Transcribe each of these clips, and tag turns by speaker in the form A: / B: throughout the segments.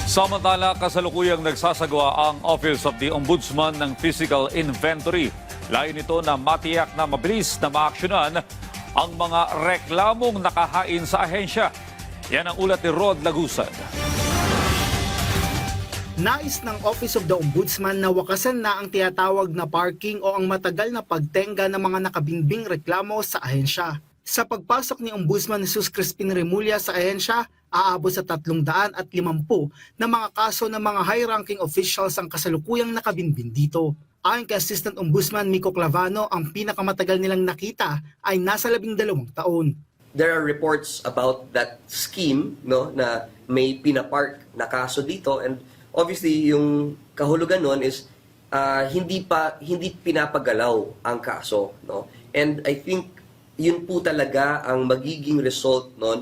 A: Samantala, kasalukuyang nagsasagawa ang Office of the Ombudsman ng Physical Inventory. Layo nito na matiyak na mabilis na maaksyonan ang mga reklamong nakahain sa ahensya. Yan ang ulat ni Rod Lagusad.
B: Nais ng Office of the Ombudsman na wakasan na ang tinatawag na parking o ang matagal na pagtenga ng mga nakabingbing reklamo sa ahensya. Sa pagpasok ni Ombudsman Jesus Crispin Remulla sa ahensya, aabot sa 350 na mga kaso ng mga high-ranking officials ang kasalukuyang nakabinbin dito. Ayon kay Assistant Ombudsman Miko Clavano, ang pinakamatagal nilang nakita ay nasa 12 taon.
C: There are reports about that scheme, no, na may pinapark na kaso dito, and obviously yung kahulugan nun is hindi pinapagalaw ang kaso, no. And I think yun po talaga ang magiging result, no,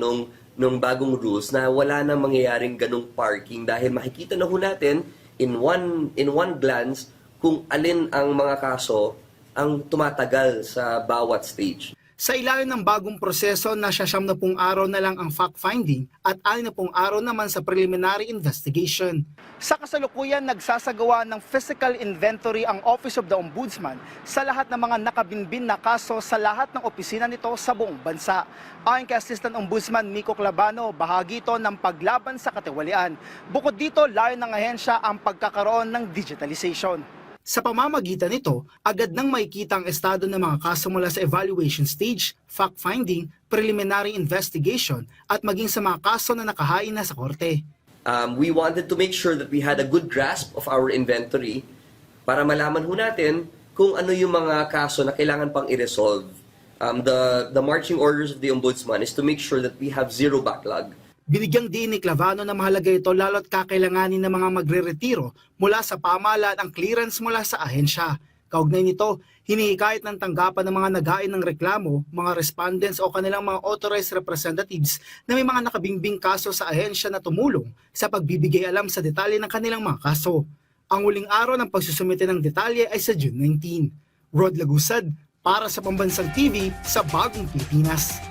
C: nung bagong rules, na wala nang mangyayaring ganung parking dahil makikita na ho natin in one glance kung alin ang mga kaso ang tumatagal sa bawat stage.
B: Sa ilalim ng bagong proseso, nasa 70 araw na lang ang fact-finding at 60 araw naman sa preliminary investigation. Sa kasalukuyan, nagsasagawa ng physical inventory ang Office of the Ombudsman sa lahat ng mga nakabinbin na kaso sa lahat ng opisina nito sa buong bansa. Ayon kay Assistant Ombudsman Miko Clavano, bahagi ito ng paglaban sa katiwalian. Bukod dito, layo ng ahensya ang pagkakaroon ng digitalization. Sa pamamagitan nito, agad nang makikita ang estado ng mga kaso mula sa evaluation stage, fact-finding, preliminary investigation at maging sa mga kaso na nakahain na sa korte.
C: We wanted to make sure that we had a good grasp of our inventory para malaman ho natin kung ano yung mga kaso na kailangan pang i-resolve. The marching orders of the Ombudsman is to make sure that we have zero backlog.
B: Binigyang din ni Clavano na mahalaga ito lalo't kakailanganin ng mga magre-retiro mula sa pamahalaan ang clearance mula sa ahensya. Kaugnay nito, hinihikayat ng tanggapan ng mga naghain ng reklamo, mga respondents o kanilang mga authorized representatives na may mga nakabingbing kaso sa ahensya na tumulong sa pagbibigay alam sa detalye ng kanilang mga kaso. Ang huling araw ng pagsusumite ng detalye ay sa June 19. Rod Lagusad, para sa Pambansang TV sa Bagong Pilipinas.